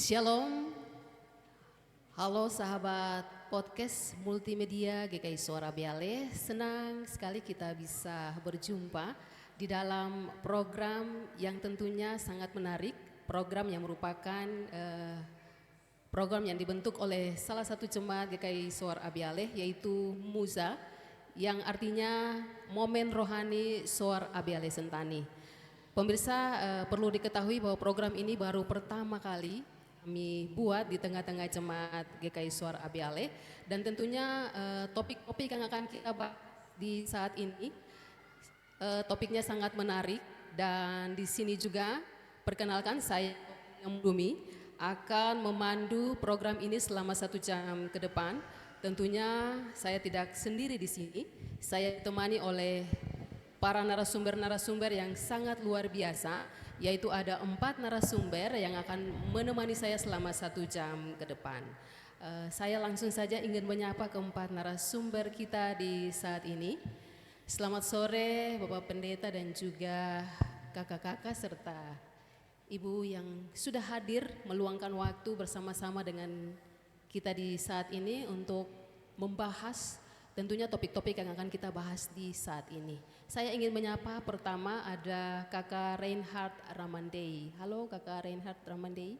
Shalom, halo sahabat podcast multimedia GKI Suara Biale. Senang sekali kita bisa berjumpa di dalam program yang tentunya sangat menarik. Program yang merupakan program yang dibentuk oleh salah satu jemaat GKI Suara Biale, yaitu MUZA, yang artinya Momen Rohani Suara Biale Sentani. Pemirsa, perlu diketahui bahwa program ini baru pertama kali kami buat di tengah-tengah jemaat GKI Suara Biale, dan tentunya topik-topik yang akan kita bahas di saat ini topiknya sangat menarik. Dan di sini juga perkenalkan, saya yang Bumi akan memandu program ini selama 1 jam ke depan. Tentunya saya tidak sendiri di sini, saya ditemani oleh para narasumber-narasumber yang sangat luar biasa, yaitu ada 4 narasumber yang akan menemani saya selama 1 jam ke depan. Saya langsung saja ingin menyapa keempat narasumber kita di saat ini. Selamat sore Bapak Pendeta dan juga kakak-kakak serta ibu yang sudah hadir meluangkan waktu bersama-sama dengan kita di saat ini untuk membahas tentunya topik-topik yang akan kita bahas di saat ini. Saya ingin menyapa pertama ada Kakak Reinhard Ramandei. Halo Kakak Reinhard Ramandei.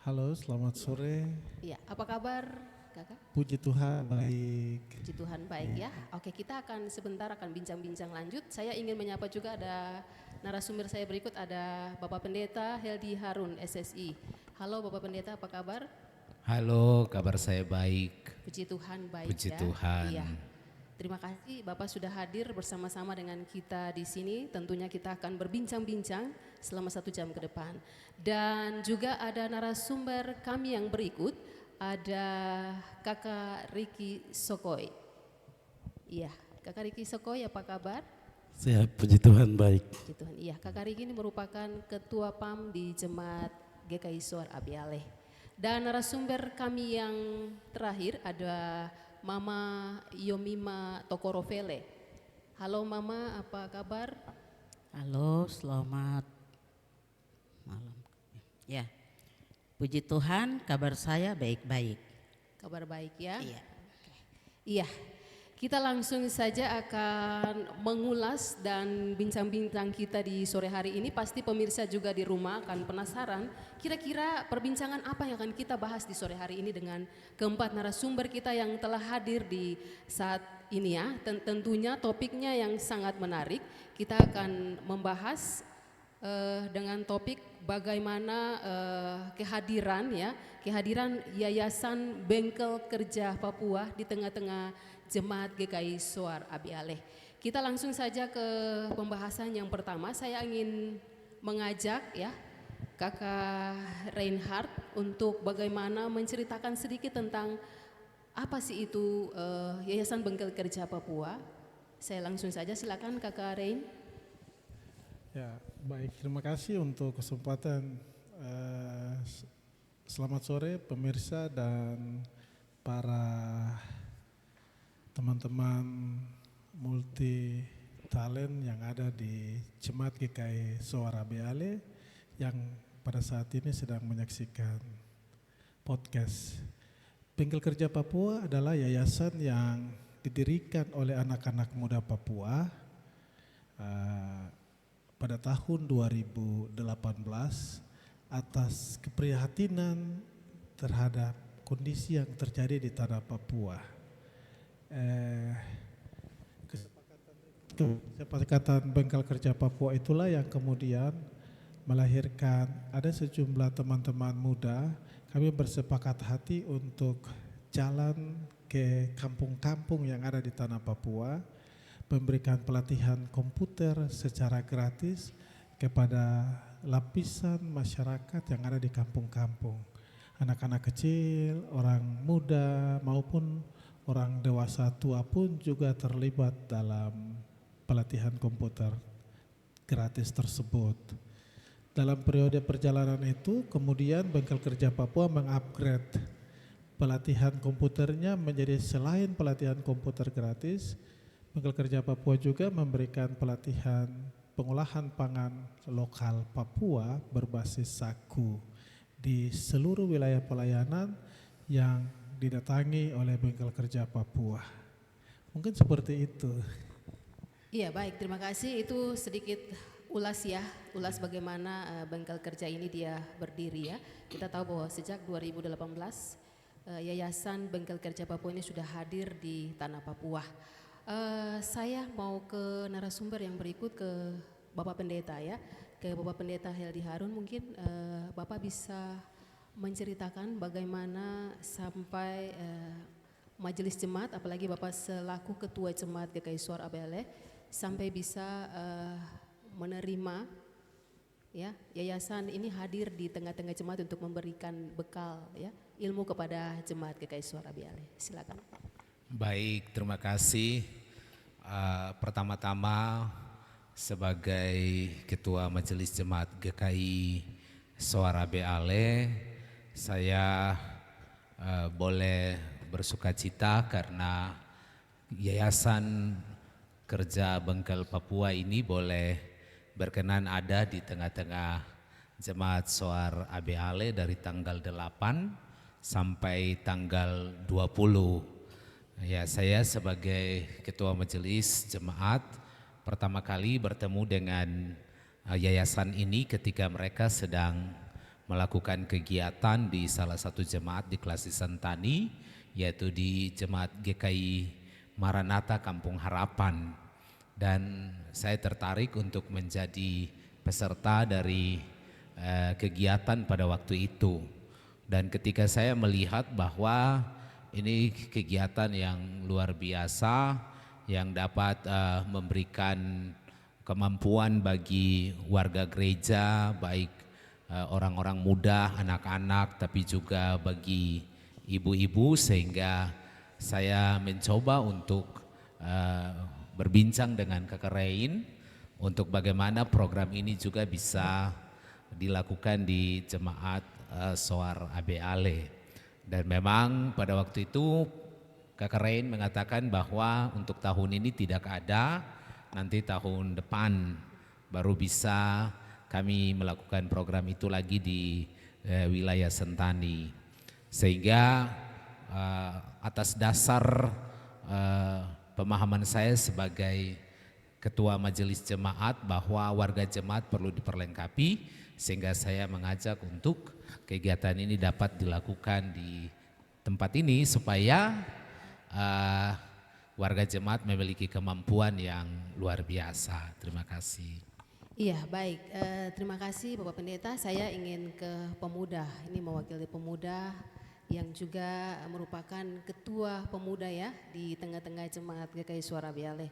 Halo, selamat sore. Ya, apa kabar Kakak? Puji Tuhan, baik. Puji Tuhan, baik ya. Oke, kita akan sebentar akan bincang-bincang lanjut. Saya ingin menyapa juga ada narasumber saya berikut, ada Bapak Pendeta Heldi Harun SSI. Halo Bapak Pendeta, apa kabar? Halo, kabar saya baik. Puji Tuhan, baik. Puji ya. Tuhan. Iya. Terima kasih Bapak sudah hadir bersama-sama dengan kita di sini. Tentunya kita akan berbincang-bincang selama 1 jam ke depan. Dan juga ada narasumber kami yang berikut, ada Kakak Riki Sokoi. Iya, Kakak Riki Sokoi, apa kabar? Sehat, puji Tuhan, baik. Puji Tuhan. Iya, Kakak Riki ini merupakan Ketua PAM di Jemaat GKI Suara Biale. Dan narasumber kami yang terakhir ada Mama Yomima Tokorovele. Halo Mama, apa kabar? Halo, selamat malam. Ya, puji Tuhan, kabar saya baik-baik. Kabar baik ya? Iya. Iya, kita langsung saja akan mengulas dan bincang-bincang kita di sore hari ini. Pasti pemirsa juga di rumah akan penasaran, kira-kira perbincangan apa yang akan kita bahas di sore hari ini dengan keempat narasumber kita yang telah hadir di saat ini ya. Tentunya topiknya yang sangat menarik. Kita akan membahas dengan topik bagaimana kehadiran Yayasan Bengkel Kerja Papua di tengah-tengah Jemaat GKI Suara Biale. Kita langsung saja ke pembahasan yang pertama. Saya ingin mengajak ya Kakak Reinhard untuk bagaimana menceritakan sedikit tentang apa sih itu Yayasan Bengkel Kerja Papua. Saya langsung saja, silakan Kakak Rein. Ya, baik. Terima kasih untuk kesempatan. Selamat sore pemirsa dan para teman-teman multi talent yang ada di Jemaat GKI Suara Biale yang pada saat ini sedang menyaksikan podcast. Bengkel Kerja Papua adalah yayasan yang didirikan oleh anak-anak muda Papua pada tahun 2018 atas keprihatinan terhadap kondisi yang terjadi di tanah Papua. Kesepakatan Bengkel Kerja Papua itulah yang kemudian melahirkan ada sejumlah teman-teman muda. Kami bersepakat hati untuk jalan ke kampung-kampung yang ada di tanah Papua, memberikan pelatihan komputer secara gratis kepada lapisan masyarakat yang ada di kampung-kampung. Anak-anak kecil, orang muda maupun orang dewasa tua pun juga terlibat dalam pelatihan komputer gratis tersebut. Dalam periode perjalanan itu kemudian Bengkel Kerja Papua mengupgrade pelatihan komputernya menjadi selain pelatihan komputer gratis, Bengkel Kerja Papua juga memberikan pelatihan pengolahan pangan lokal Papua berbasis saku di seluruh wilayah pelayanan yang didatangi oleh Bengkel Kerja Papua. Mungkin seperti itu. Iya, baik, terima kasih. Itu sedikit ulas bagaimana Bengkel Kerja ini dia berdiri ya. Kita tahu bahwa sejak 2018 Yayasan Bengkel Kerja Papua ini sudah hadir di tanah Papua. Saya mau ke narasumber yang berikut, ke Bapak Pendeta ya. Ke Bapak Pendeta Heldi Harun, mungkin Bapak bisa menceritakan bagaimana sampai Majelis Jemaat, apalagi Bapak selaku Ketua Jemaat GKI Suara Abele, sampai bisa menerima ya yayasan ini hadir di tengah-tengah jemaat untuk memberikan bekal ya ilmu kepada jemaat GKI Suara Abele. Silakan. Baik, terima kasih. Pertama-tama sebagai Ketua Majelis Jemaat GKI Suara Abele, saya boleh bersukacita karena Yayasan Kerja Bengkel Papua ini boleh berkenan ada di tengah-tengah Jemaat Soar Abele dari tanggal 8 sampai tanggal 20. Ya, saya sebagai Ketua Majelis Jemaat pertama kali bertemu dengan yayasan ini ketika mereka sedang melakukan kegiatan di salah satu jemaat di Klasi Sentani, yaitu di Jemaat GKI Maranatha Kampung Harapan, dan saya tertarik untuk menjadi peserta dari kegiatan pada waktu itu. Dan ketika saya melihat bahwa ini kegiatan yang luar biasa yang dapat memberikan kemampuan bagi warga gereja, baik orang-orang muda, anak-anak, tapi juga bagi ibu-ibu, sehingga saya mencoba untuk berbincang dengan Kakak Rein untuk bagaimana program ini juga bisa dilakukan di Jemaat Soar Abele. Dan memang pada waktu itu Kakak Rein mengatakan bahwa untuk tahun ini tidak ada, nanti tahun depan baru bisa kami melakukan program itu lagi di wilayah Sentani. Sehingga atas dasar pemahaman saya sebagai Ketua Majelis Jemaat bahwa warga jemaat perlu diperlengkapi, sehingga saya mengajak untuk kegiatan ini dapat dilakukan di tempat ini supaya warga jemaat memiliki kemampuan yang luar biasa. Terima kasih. Iya, baik. Terima kasih Bapak Pendeta. Saya ingin ke pemuda. Ini mewakili pemuda yang juga merupakan ketua pemuda ya di tengah-tengah jemaat GKI Suara Abele.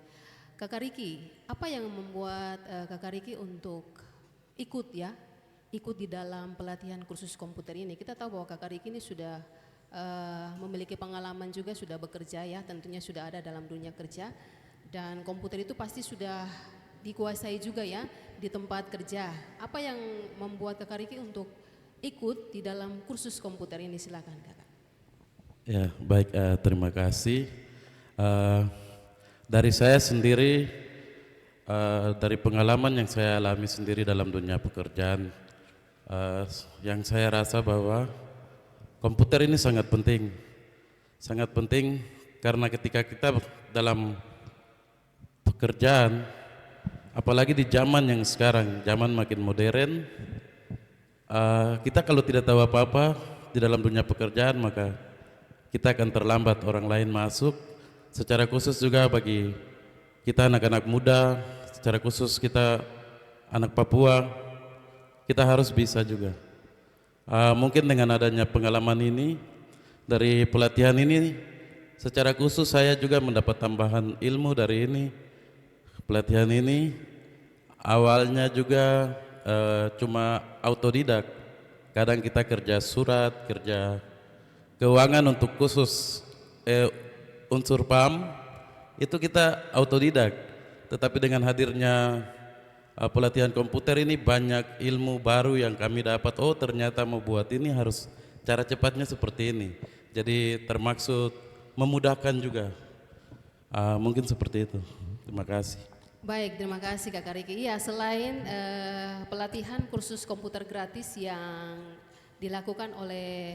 Kakak Riki, apa yang membuat Kakak Riki untuk ikut di dalam pelatihan kursus komputer ini? Kita tahu bahwa Kakak Riki ini sudah memiliki pengalaman juga, sudah bekerja ya, tentunya sudah ada dalam dunia kerja, dan komputer itu pasti sudah dikuasai juga ya di tempat kerja. Apa yang membuat Kakak Riki untuk ikut di dalam kursus komputer ini? Silakan Kakak. Ya, baik, terima kasih. Dari saya sendiri, dari pengalaman yang saya alami sendiri dalam dunia pekerjaan, yang saya rasa bahwa komputer ini sangat penting karena ketika kita dalam pekerjaan, apalagi di zaman yang sekarang, zaman makin modern, kita kalau tidak tahu apa-apa di dalam dunia pekerjaan, maka kita akan terlambat orang lain masuk. Secara khusus juga bagi kita anak-anak muda, secara khusus kita anak Papua, kita harus bisa juga. Mungkin dengan adanya pengalaman ini, dari pelatihan ini, secara khusus saya juga mendapat tambahan ilmu dari ini. Pelatihan ini awalnya juga cuma autodidak. Kadang kita kerja surat, kerja keuangan untuk khusus unsur PAM, itu kita autodidak. Tetapi dengan hadirnya pelatihan komputer ini, banyak ilmu baru yang kami dapat. Oh, ternyata mau buat ini harus cara cepatnya seperti ini. Jadi termaksud memudahkan juga. Mungkin seperti itu. Terima kasih. Baik, terima kasih Kakak Riki. Iya, selain pelatihan kursus komputer gratis yang dilakukan oleh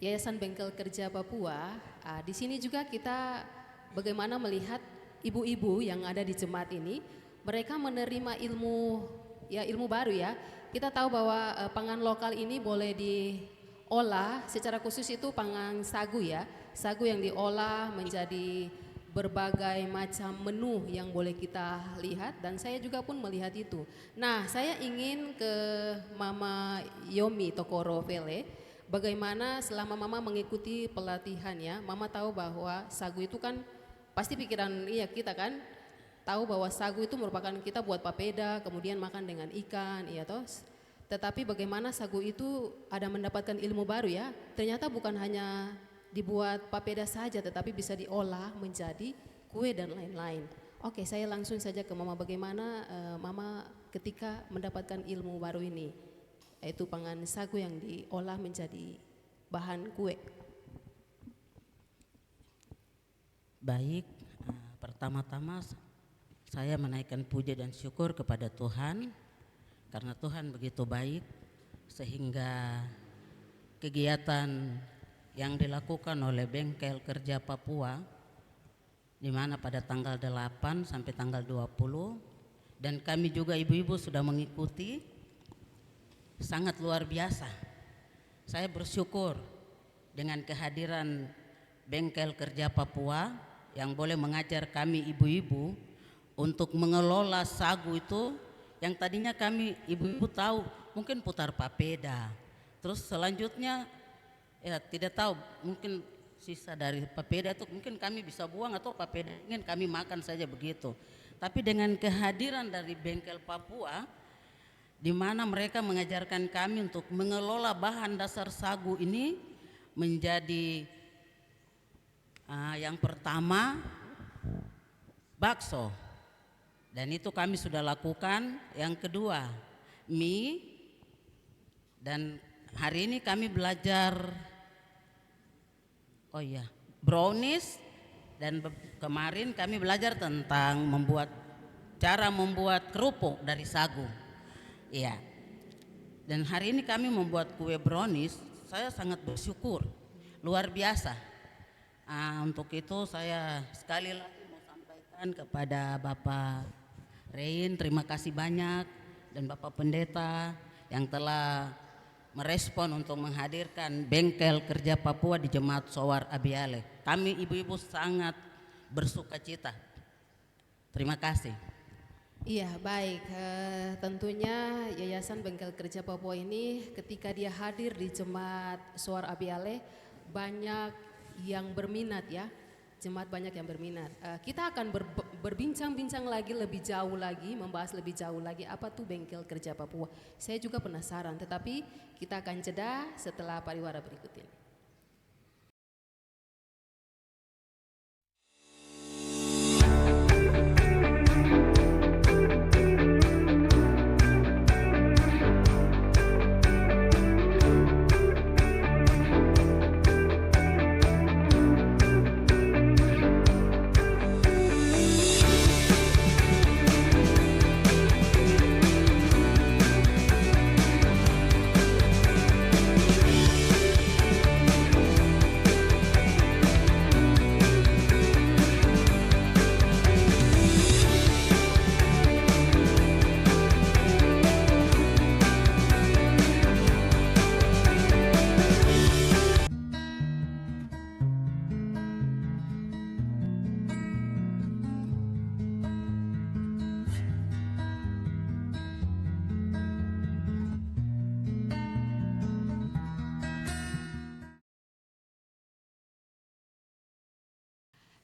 Yayasan Bengkel Kerja Papua, di sini juga kita bagaimana melihat ibu-ibu yang ada di jemaat ini, mereka menerima ilmu, ya ilmu baru ya. Kita tahu bahwa pangan lokal ini boleh diolah, secara khusus itu pangan sagu ya, sagu yang diolah menjadi berbagai macam menu yang boleh kita lihat, dan saya juga pun melihat itu. Nah, saya ingin ke Mama Yomi Tokoro Vele, bagaimana selama Mama mengikuti pelatihannya, Mama tahu bahwa sagu itu kan pasti pikiran kita kan, tahu bahwa sagu itu merupakan kita buat papeda, kemudian makan dengan ikan, iya toh. Tetapi bagaimana sagu itu ada mendapatkan ilmu baru ya, ternyata bukan hanya dibuat papeda saja, tetapi bisa diolah menjadi kue dan lain-lain. Oke, saya langsung saja ke Mama, bagaimana Mama ketika mendapatkan ilmu baru ini, yaitu pangan sagu yang diolah menjadi bahan kue. Baik, pertama-tama saya menaikkan puji dan syukur kepada Tuhan karena Tuhan begitu baik sehingga kegiatan yang dilakukan oleh Bengkel Kerja Papua di mana pada tanggal 8 sampai tanggal 20, dan kami juga ibu-ibu sudah mengikuti, sangat luar biasa. Saya bersyukur dengan kehadiran Bengkel Kerja Papua yang boleh mengajar kami ibu-ibu untuk mengelola sagu itu yang tadinya kami ibu-ibu tahu mungkin putar papeda, terus selanjutnya ya tidak tahu, mungkin sisa dari papeda itu mungkin kami bisa buang atau papeda ingin kami makan saja begitu. Tapi dengan kehadiran dari Bengkel Papua di mana mereka mengajarkan kami untuk mengelola bahan dasar sagu ini menjadi yang pertama bakso, dan itu kami sudah lakukan. Yang kedua mie, dan hari ini kami belajar brownies, dan kemarin kami belajar tentang cara membuat kerupuk dari sagu. Iya. Dan hari ini kami membuat kue brownies. Saya sangat bersyukur, luar biasa. Untuk itu saya sekali lagi mau sampaikan kepada Bapak Rein, terima kasih banyak, dan Bapak Pendeta yang telah merespon untuk menghadirkan Bengkel Kerja Papua di Jemaat Sowar Abiale. Kami ibu-ibu sangat bersuka cita. Terima kasih. Iya, baik. Tentunya Yayasan Bengkel Kerja Papua ini ketika dia hadir di Jemaat Sowar Abiale banyak yang berminat ya. Jemaat banyak yang berminat. Kita akan berbincang-bincang lagi lebih jauh lagi, membahas lebih jauh lagi apa tuh Bengkel Kerja Papua. Saya juga penasaran, tetapi kita akan jeda setelah pariwara berikut ini.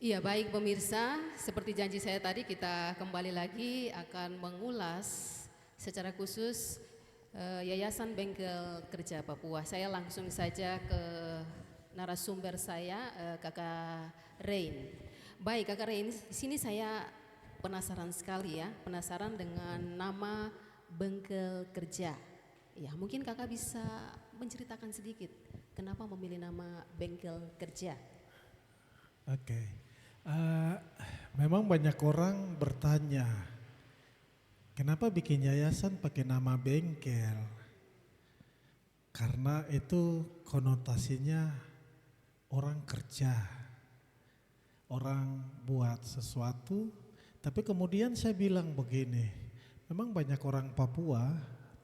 Iya, baik pemirsa, seperti janji saya tadi kita kembali lagi akan mengulas secara khusus Yayasan Bengkel Kerja Papua. Saya langsung saja ke narasumber saya, Kakak Rein. Baik Kakak Rein, di sini saya penasaran sekali ya, penasaran dengan nama Bengkel Kerja. Ya, mungkin Kakak bisa menceritakan sedikit kenapa memilih nama Bengkel Kerja. Oke. Memang banyak orang bertanya Kenapa bikin yayasan pakai nama bengkel? Karena itu konotasinya orang kerja, orang buat sesuatu. Tapi kemudian saya bilang begini, memang banyak orang Papua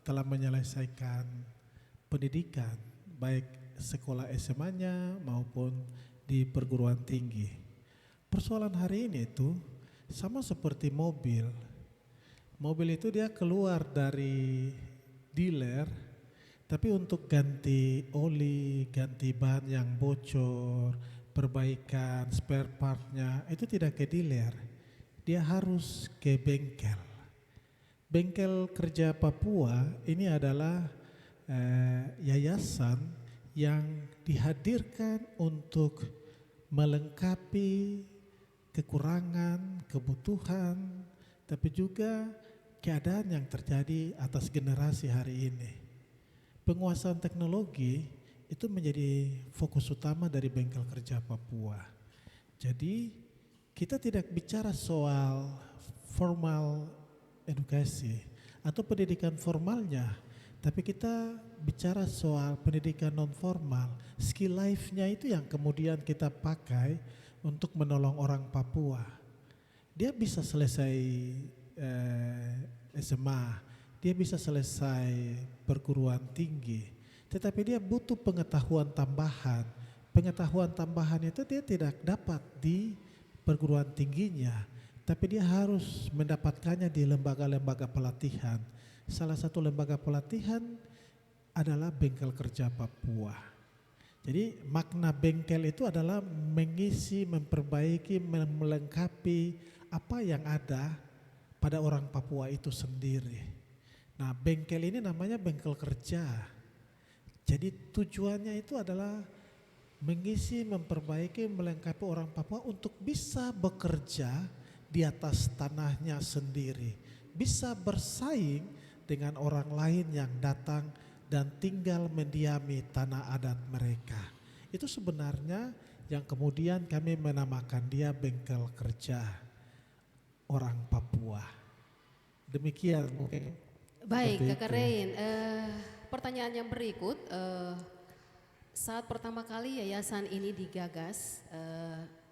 telah menyelesaikan pendidikan, baik sekolah SMA-nya maupun di perguruan tinggi. Persoalan hari ini itu sama seperti mobil. Mobil itu dia keluar dari dealer, tapi untuk ganti oli, ganti ban yang bocor, perbaikan spare partnya itu tidak ke dealer, dia harus ke bengkel. Bengkel Kerja Papua ini adalah yayasan yang dihadirkan untuk melengkapi kekurangan, kebutuhan, tapi juga keadaan yang terjadi atas generasi hari ini. Penguasaan teknologi itu menjadi fokus utama dari Bengkel Kerja Papua. Jadi kita tidak bicara soal formal edukasi atau pendidikan formalnya, tapi kita bicara soal pendidikan non formal, skill life-nya itu yang kemudian kita pakai untuk menolong orang Papua. Dia bisa selesai SMA, dia bisa selesai perguruan tinggi, tetapi dia butuh pengetahuan tambahan. Pengetahuan tambahan itu dia tidak dapat di perguruan tingginya, tapi dia harus mendapatkannya di lembaga-lembaga pelatihan. Salah satu lembaga pelatihan adalah Bengkel Kerja Papua. Jadi makna bengkel itu adalah mengisi, memperbaiki, melengkapi apa yang ada pada orang Papua itu sendiri. Nah, bengkel ini namanya bengkel kerja. Jadi tujuannya itu adalah mengisi, memperbaiki, melengkapi orang Papua untuk bisa bekerja di atas tanahnya sendiri, bisa bersaing dengan orang lain yang datang dan tinggal mendiami tanah adat mereka. Itu sebenarnya yang kemudian kami menamakan dia bengkel kerja orang Papua. Demikian mungkin. Baik, Seperti Kakak itu. Rein. Pertanyaan yang berikut, saat pertama kali yayasan ini digagas,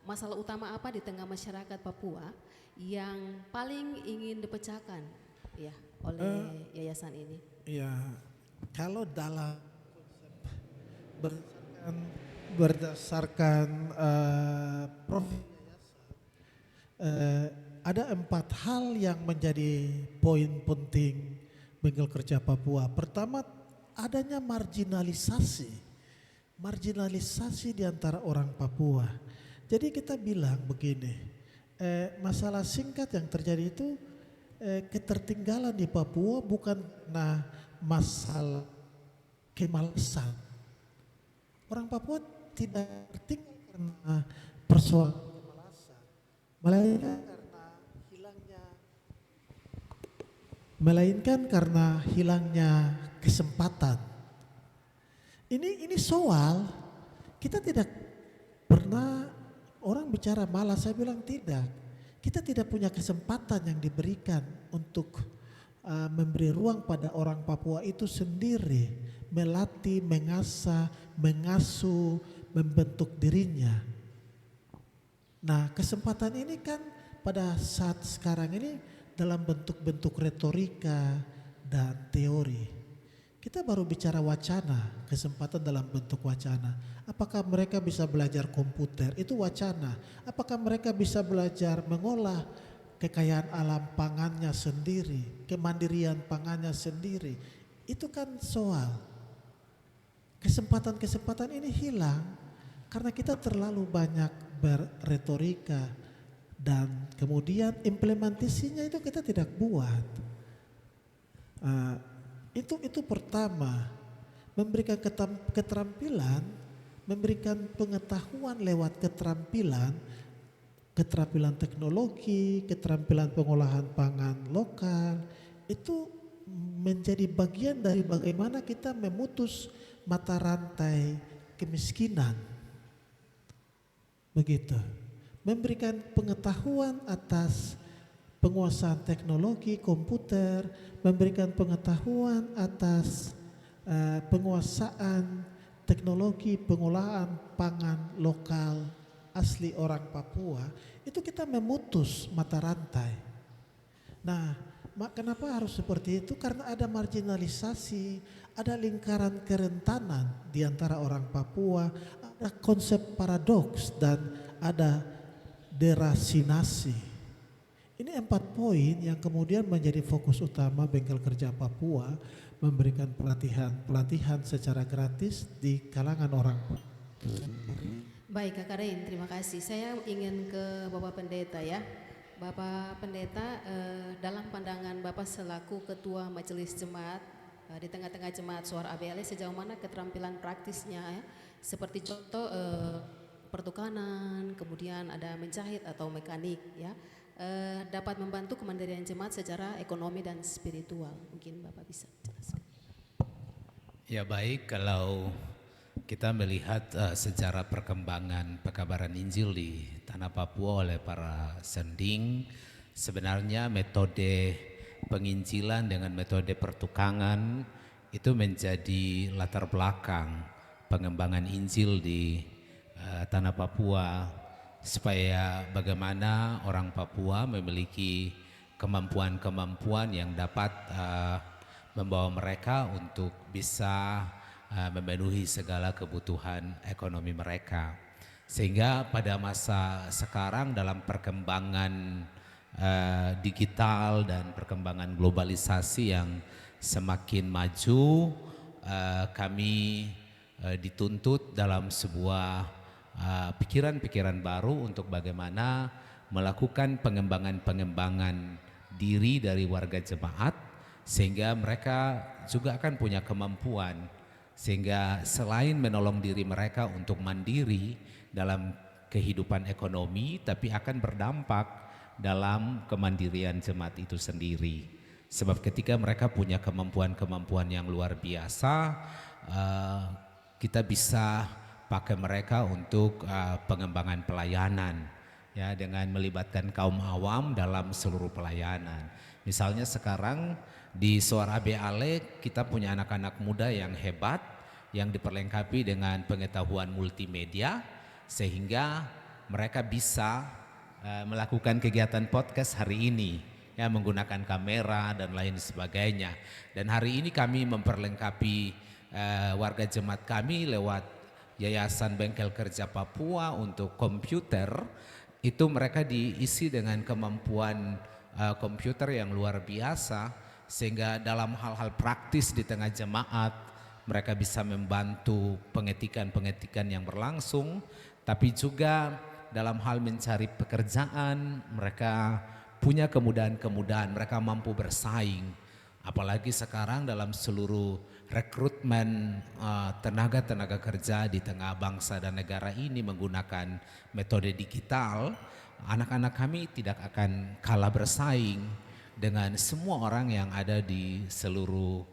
masalah utama apa di tengah masyarakat Papua yang paling ingin dipecahkan ya oleh yayasan ini? Ya, kalau dalam berdasarkan profil ada 4 hal yang menjadi poin penting Bengkel Kerja Papua. Pertama, adanya marginalisasi di antara orang Papua. Jadi kita bilang begini, masalah singkat yang terjadi itu ketertinggalan di Papua bukan masalah kemalasan. Orang Papua tidak tertinggal karena persoalan kemalasan, melainkan karena hilangnya kesempatan. Ini soal kita tidak pernah orang bicara malas, saya bilang tidak. Kita tidak punya kesempatan yang diberikan untuk memberi ruang pada orang Papua itu sendiri, melatih, mengasah, mengasuh, membentuk dirinya. Nah, kesempatan ini kan pada saat sekarang ini dalam bentuk-bentuk retorika dan teori. Kita baru bicara wacana, kesempatan dalam bentuk wacana. Apakah mereka bisa belajar komputer? Itu wacana. Apakah mereka bisa belajar mengolah kekayaan alam pangannya sendiri, kemandirian pangannya sendiri? Itu kan soal. Kesempatan-kesempatan ini hilang karena kita terlalu banyak berretorika dan kemudian implementasinya itu kita tidak buat. Itu pertama, memberikan keterampilan, memberikan pengetahuan lewat keterampilan teknologi, keterampilan pengolahan pangan lokal, itu menjadi bagian dari bagaimana kita memutus mata rantai kemiskinan. Begitu. Memberikan pengetahuan atas penguasaan teknologi, komputer, memberikan pengetahuan atas penguasaan teknologi pengolahan pangan lokal asli orang Papua, itu kita memutus mata rantai. Nah, kenapa harus seperti itu? Karena ada marginalisasi, ada lingkaran kerentanan di antara orang Papua, ada konsep paradoks dan ada derasinasi. Ini 4 poin yang kemudian menjadi fokus utama Bengkel Kerja Papua, memberikan pelatihan secara gratis di kalangan orang. Baik Kak Rain, terima kasih. Saya ingin ke Bapak Pendeta ya. Bapak Pendeta, dalam pandangan Bapak selaku Ketua Majelis Jemaat, di tengah-tengah Jemaat Suara ABLE, sejauh mana keterampilan praktisnya ya, seperti contoh pertukanan, kemudian ada menjahit atau mekanik ya, dapat membantu kemandirian jemaat secara ekonomi dan spiritual. Mungkin Bapak bisa jelaskan. Ya baik, kalau kita melihat sejarah perkembangan pekabaran Injil di tanah Papua oleh para sending, sebenarnya metode penginjilan dengan metode pertukangan itu menjadi latar belakang pengembangan Injil di tanah Papua, supaya bagaimana orang Papua memiliki kemampuan-kemampuan yang dapat membawa mereka untuk bisa memenuhi segala kebutuhan ekonomi mereka. Sehingga pada masa sekarang dalam perkembangan digital dan perkembangan globalisasi yang semakin maju, kami dituntut dalam sebuah pikiran-pikiran baru untuk bagaimana melakukan pengembangan-pengembangan diri dari warga jemaat, sehingga mereka juga akan punya kemampuan, sehingga selain menolong diri mereka untuk mandiri dalam kehidupan ekonomi, tapi akan berdampak dalam kemandirian jemaat itu sendiri. Sebab ketika mereka punya kemampuan-kemampuan yang luar biasa, kita bisa pakai mereka untuk pengembangan pelayanan ya, dengan melibatkan kaum awam dalam seluruh pelayanan. Misalnya sekarang di Suara ABLE kita punya anak-anak muda yang hebat yang diperlengkapi dengan pengetahuan multimedia, sehingga mereka bisa melakukan kegiatan podcast hari ini ya, menggunakan kamera dan lain sebagainya. Dan hari ini kami memperlengkapi warga jemaat kami lewat Yayasan Bengkel Kerja Papua untuk komputer. Itu mereka diisi dengan kemampuan komputer yang luar biasa, sehingga dalam hal-hal praktis di tengah jemaat mereka bisa membantu pengetikan-pengetikan yang berlangsung, tapi juga dalam hal mencari pekerjaan mereka punya kemudahan-kemudahan, mereka mampu bersaing. Apalagi sekarang dalam seluruh rekrutmen tenaga-tenaga kerja di tengah bangsa dan negara ini menggunakan metode digital, anak-anak kami tidak akan kalah bersaing dengan semua orang yang ada di seluruh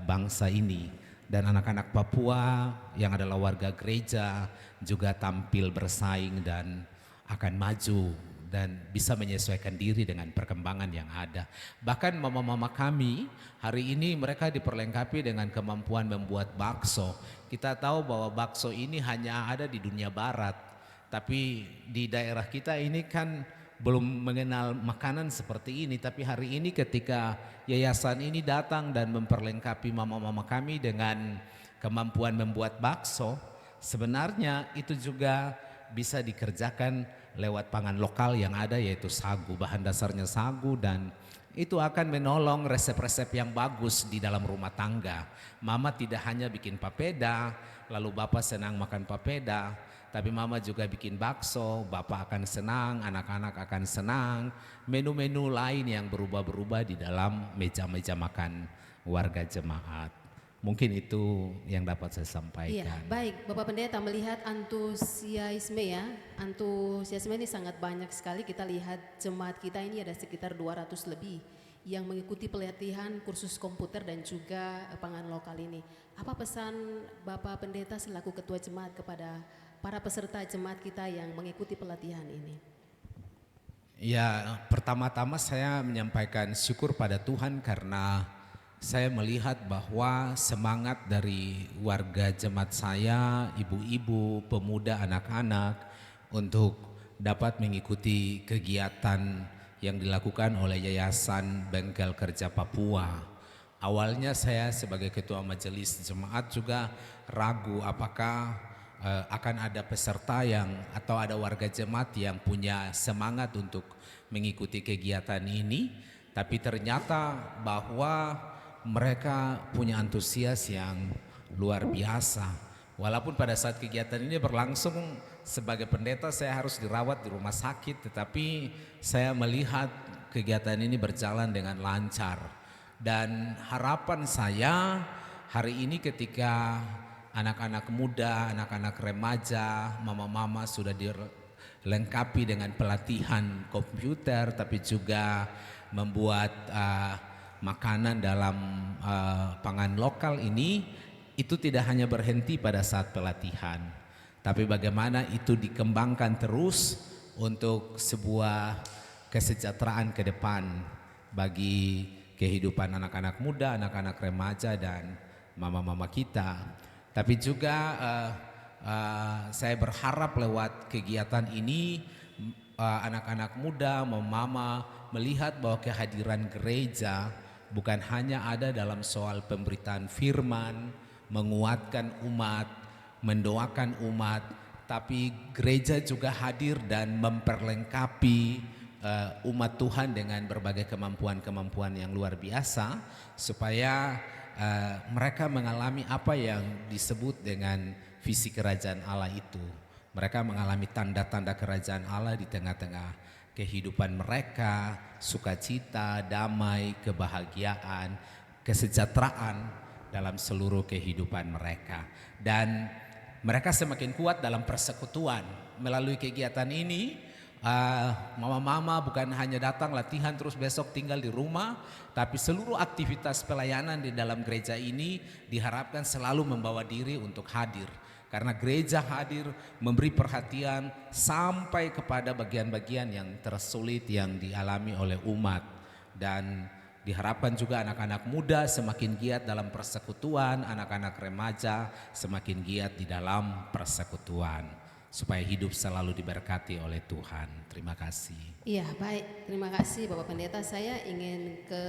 bangsa ini. Dan anak-anak Papua yang adalah warga gereja juga tampil bersaing dan akan maju dan bisa menyesuaikan diri dengan perkembangan yang ada. Bahkan mama-mama kami hari ini mereka diperlengkapi dengan kemampuan membuat bakso. Kita tahu bahwa bakso ini hanya ada di dunia barat, tapi di daerah kita ini kan belum mengenal makanan seperti ini. Tapi hari ini ketika yayasan ini datang dan memperlengkapi mama-mama kami dengan kemampuan membuat bakso, sebenarnya itu juga bisa dikerjakan lewat pangan lokal yang ada, yaitu sagu. Bahan dasarnya sagu, dan itu akan menolong resep-resep yang bagus di dalam rumah tangga. Mama tidak hanya bikin papeda lalu bapak senang makan papeda, tapi mama juga bikin bakso, bapak akan senang, anak-anak akan senang. Menu-menu lain yang berubah-berubah di dalam meja-meja makan warga jemaat. Mungkin itu yang dapat saya sampaikan. Iya, baik Bapak Pendeta, melihat antusiasme ya, antusiasme ini sangat banyak sekali. Kita lihat jemaat kita ini ada sekitar 200 lebih yang mengikuti pelatihan kursus komputer dan juga pangan lokal ini. Apa pesan Bapak Pendeta selaku Ketua Jemaat kepada para peserta jemaat kita yang mengikuti pelatihan ini? Ya, pertama-tama saya menyampaikan syukur pada Tuhan karena saya melihat bahwa semangat dari warga jemaat saya, ibu-ibu, pemuda, anak-anak untuk dapat mengikuti kegiatan yang dilakukan oleh Yayasan Bengkel Kerja Papua. Awalnya saya sebagai ketua majelis jemaat juga ragu apakah akan ada peserta atau ada warga jemaat yang punya semangat untuk mengikuti kegiatan ini, tapi ternyata bahwa mereka punya antusias yang luar biasa. Walaupun pada saat kegiatan ini berlangsung sebagai pendeta saya harus dirawat di rumah sakit, tetapi saya melihat kegiatan ini berjalan dengan lancar. Dan harapan saya hari ini ketika anak-anak muda, anak-anak remaja, mama-mama sudah dilengkapi dengan pelatihan komputer, tapi juga membuat makanan dalam pangan lokal ini, itu tidak hanya berhenti pada saat pelatihan, tapi bagaimana itu dikembangkan terus untuk sebuah kesejahteraan ke depan bagi kehidupan anak-anak muda, anak-anak remaja dan mama-mama kita. Tapi juga saya berharap lewat kegiatan ini anak-anak muda, mama melihat bahwa kehadiran gereja bukan hanya ada dalam soal pemberitaan firman, menguatkan umat, mendoakan umat, tapi gereja juga hadir dan memperlengkapi umat Tuhan dengan berbagai kemampuan-kemampuan yang luar biasa supaya mereka mengalami apa yang disebut dengan visi kerajaan Allah itu. Mereka mengalami tanda-tanda kerajaan Allah di tengah-tengah kehidupan mereka, sukacita, damai, kebahagiaan, kesejahteraan dalam seluruh kehidupan mereka. Dan mereka semakin kuat dalam persekutuan. Melalui kegiatan ini mama-mama bukan hanya datang latihan terus besok tinggal di rumah, tapi seluruh aktivitas pelayanan di dalam gereja ini diharapkan selalu membawa diri untuk hadir. Karena gereja hadir memberi perhatian sampai kepada bagian-bagian yang tersulit yang dialami oleh umat. Dan diharapkan juga anak-anak muda semakin giat dalam persekutuan, anak-anak remaja semakin giat di dalam persekutuan. Supaya hidup selalu diberkati oleh Tuhan. Terima kasih. Iya, baik. Terima kasih Bapak Pendeta. Saya ingin ke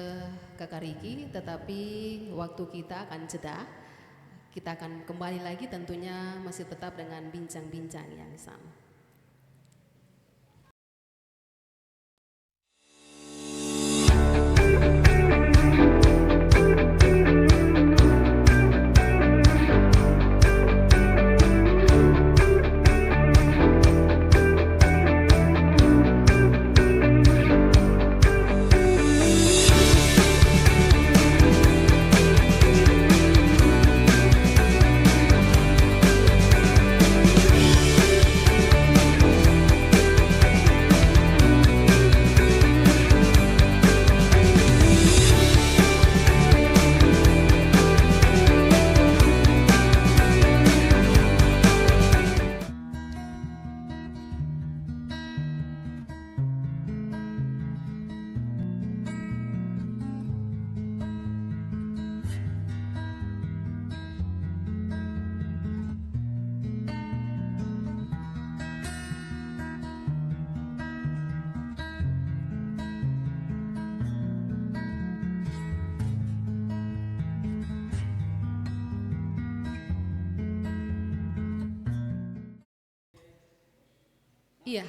Kakak Riki, tetapi waktu kita akan jeda. Kita akan kembali lagi tentunya masih tetap dengan bincang-bincang yang sama. Iya,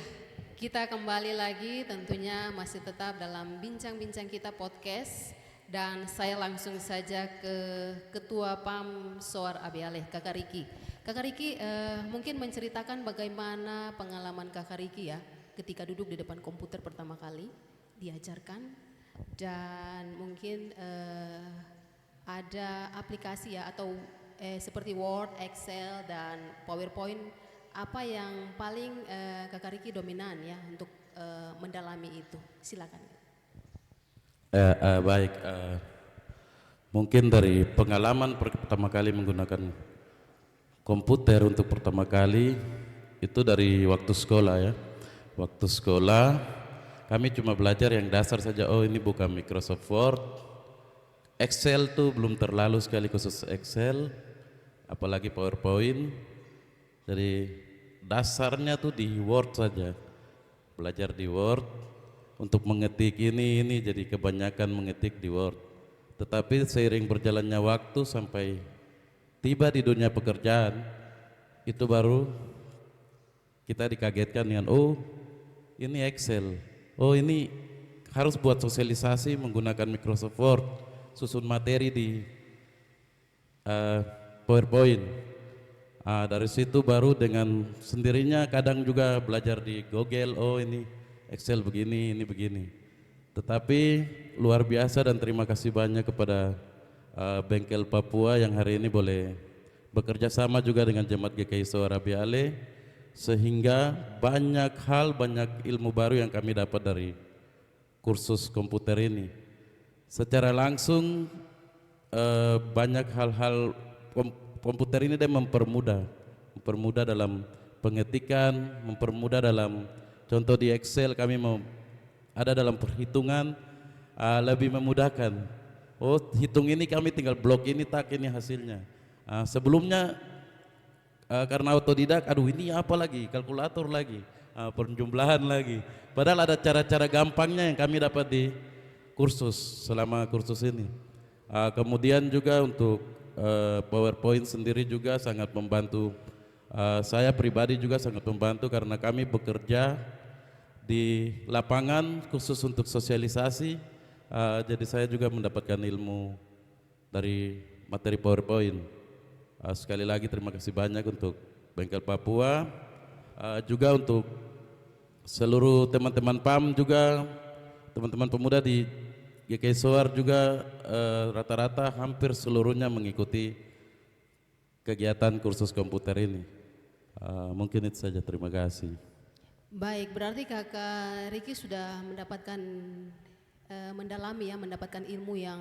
kita kembali lagi tentunya masih tetap dalam bincang-bincang kita podcast. Dan saya langsung saja ke Ketua PAM SOAR ABALE, Kakak Riki. Kakak Riki mungkin menceritakan bagaimana pengalaman Kakak Riki ya ketika duduk di depan komputer pertama kali diajarkan. Dan mungkin ada aplikasi ya atau seperti Word, Excel dan PowerPoint. Apa yang paling Kakak Riki dominan ya untuk mendalami itu? Silakan. Baik, mungkin dari pengalaman pertama kali menggunakan komputer untuk pertama kali itu dari waktu sekolah ya. Waktu sekolah kami cuma belajar yang dasar saja. Oh, ini bukan Microsoft Word. Excel tuh belum terlalu sekali, khusus Excel, apalagi PowerPoint. Jadi dasarnya tuh di Word saja. Belajar di Word untuk mengetik ini jadi kebanyakan mengetik di Word. Tetapi seiring berjalannya waktu sampai tiba di dunia pekerjaan, itu baru kita dikagetkan dengan, oh ini Excel, oh ini harus buat sosialisasi menggunakan Microsoft Word, susun materi di PowerPoint. Dari situ baru dengan sendirinya kadang juga belajar di Google, oh ini Excel begini, ini begini. Tetapi luar biasa dan terima kasih banyak kepada Bengkel Papua yang hari ini boleh bekerja sama juga dengan Jemaat GKI Soara Beale, sehingga banyak hal, banyak ilmu baru yang kami dapat dari kursus komputer ini. Secara langsung banyak hal-hal komputer ini dia mempermudah dalam pengetikan, mempermudah dalam contoh di Excel kami mau ada dalam perhitungan, lebih memudahkan. Oh, hitung ini kami tinggal blok ini, tak ini hasilnya. Sebelumnya karena otodidak, aduh ini apa lagi, kalkulator lagi, penjumlahan lagi. Padahal ada cara-cara gampangnya yang kami dapat di kursus, selama kursus ini. Kemudian juga untuk PowerPoint sendiri juga sangat membantu. Saya pribadi juga sangat membantu karena kami bekerja di lapangan khusus untuk sosialisasi. Jadi saya juga mendapatkan ilmu dari materi PowerPoint. Sekali lagi terima kasih banyak untuk Bengkel Papua, juga untuk seluruh teman-teman PAM juga, teman-teman pemuda di GKI Soar juga, rata-rata hampir seluruhnya mengikuti kegiatan kursus komputer ini. Mungkin itu saja, terima kasih. Baik, berarti Kakak Riki sudah mendapatkan mendapatkan ilmu yang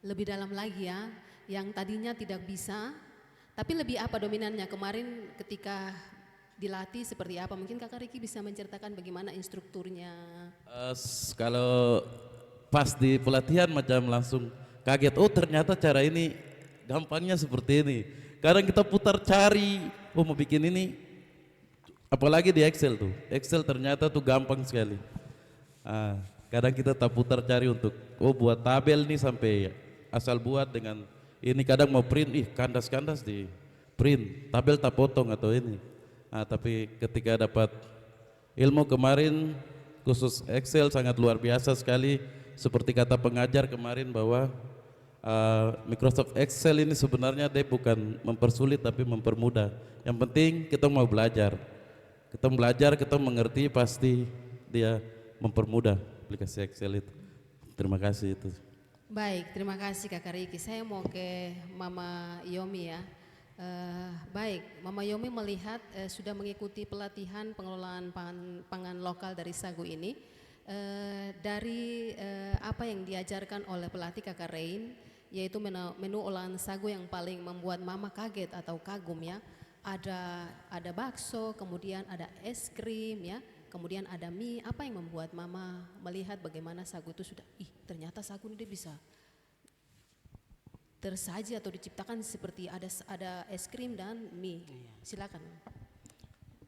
lebih dalam lagi ya, yang tadinya tidak bisa, tapi lebih apa dominannya kemarin ketika dilatih seperti apa? Mungkin Kakak Riki bisa menceritakan bagaimana instrukturnya. Kalau pas di pelatihan macam langsung kaget, oh ternyata cara ini gampangnya seperti ini. Kadang kita putar cari, oh mau bikin ini. Apalagi di Excel tuh, Excel ternyata tuh gampang sekali. Kadang kita tak putar cari untuk, oh buat tabel nih sampai asal buat dengan ini, kadang mau print, kandas-kandas di print, tabel tak potong atau ini. Tapi ketika dapat ilmu kemarin, khusus Excel sangat luar biasa sekali. Seperti kata pengajar kemarin bahwa Microsoft Excel ini sebenarnya dia bukan mempersulit tapi mempermudah. Yang penting kita mau belajar. Kita mengerti, pasti dia mempermudah aplikasi Excel itu. Terima kasih itu. Baik, terima kasih Kakak Riki. Saya mau ke Mama Yomi ya. Baik, Mama Yomi melihat sudah mengikuti pelatihan pengelolaan pangan lokal dari Sagu ini. Dari apa yang diajarkan oleh pelatih Kakak Rain, yaitu menu olahan sagu yang paling membuat Mama kaget atau kagum ya. Ada bakso, kemudian ada es krim ya, kemudian ada mie. Apa yang membuat Mama melihat bagaimana sagu itu sudah, ternyata sagu ini dia bisa tersaji atau diciptakan seperti ada es krim dan mie. Silakan.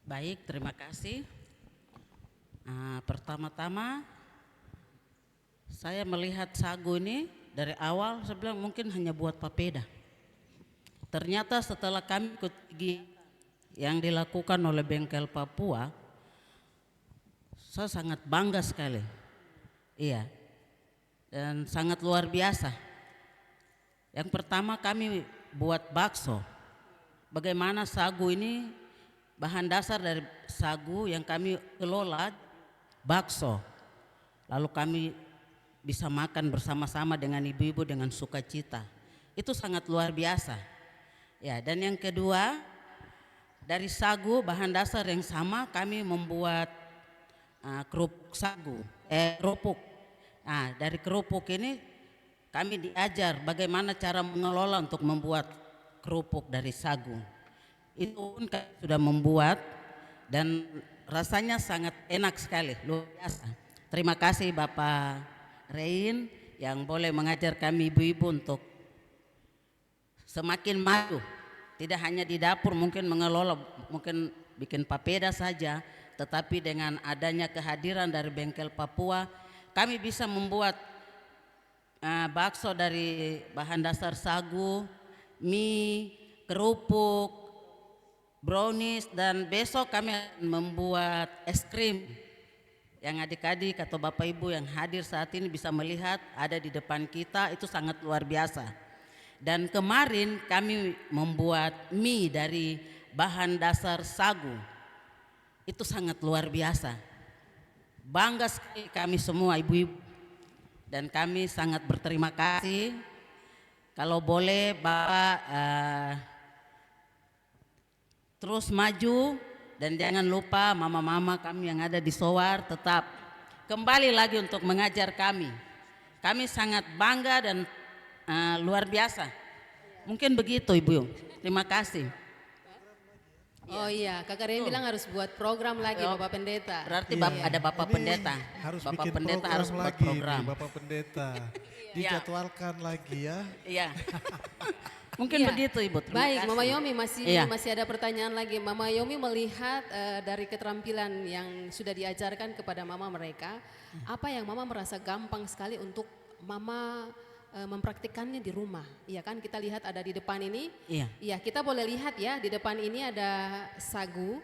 Baik, terima kasih. Pertama-tama saya melihat sagu ini dari awal saya bilang mungkin hanya buat papeda. Ternyata setelah kami ikut yang dilakukan oleh Bengkel Papua, saya sangat bangga sekali. Iya, dan sangat luar biasa. Yang pertama kami buat bakso. Bagaimana sagu ini, bahan dasar dari sagu yang kami kelola bakso. Lalu kami bisa makan bersama-sama dengan ibu-ibu dengan sukacita. Itu sangat luar biasa. Ya, dan yang kedua, dari sagu bahan dasar yang sama kami membuat kerupuk sagu, kerupuk. Dari kerupuk ini kami diajar bagaimana cara mengelola untuk membuat kerupuk dari sagu. Itu pun kami sudah membuat dan rasanya sangat enak sekali, luar biasa. Terima kasih Bapak Rein yang boleh mengajar kami ibu-ibu untuk semakin maju. Tidak hanya di dapur mungkin mengelola, mungkin bikin papeda saja, tetapi dengan adanya kehadiran dari Bengkel Papua, kami bisa membuat bakso dari bahan dasar sagu, mie, kerupuk, brownies, dan besok kami akan membuat es krim. Yang adik-adik atau bapak ibu yang hadir saat ini bisa melihat ada di depan kita, itu sangat luar biasa. Dan kemarin kami membuat mie dari bahan dasar sagu, itu sangat luar biasa. Bangga sekali kami semua ibu-ibu, dan kami sangat berterima kasih. Kalau boleh Bapak terus maju, dan jangan lupa mama-mama kami yang ada di Sowar tetap kembali lagi untuk mengajar kami. Kami sangat bangga dan luar biasa. Mungkin begitu Ibu. Terima kasih. Oh iya, Kakak Rein bilang harus buat program lagi Bapak Pendeta. Berarti Iya. ada Bapak Ini Pendeta. Harus Bapak bikin Pendeta program harus buat lagi program. nih, Bapak Pendeta. Dijadwalkan lagi ya. Iya. Mungkin Iya. begitu Ibu. Terima Baik, kasih. Mama Yomi Iya. masih ada pertanyaan lagi. Mama Yomi melihat dari keterampilan yang sudah diajarkan kepada mama mereka, apa yang mama merasa gampang sekali untuk mama mempraktikkannya di rumah. Iya kan, kita lihat ada di depan ini. Iya. Iya, kita boleh lihat ya, di depan ini ada sagu,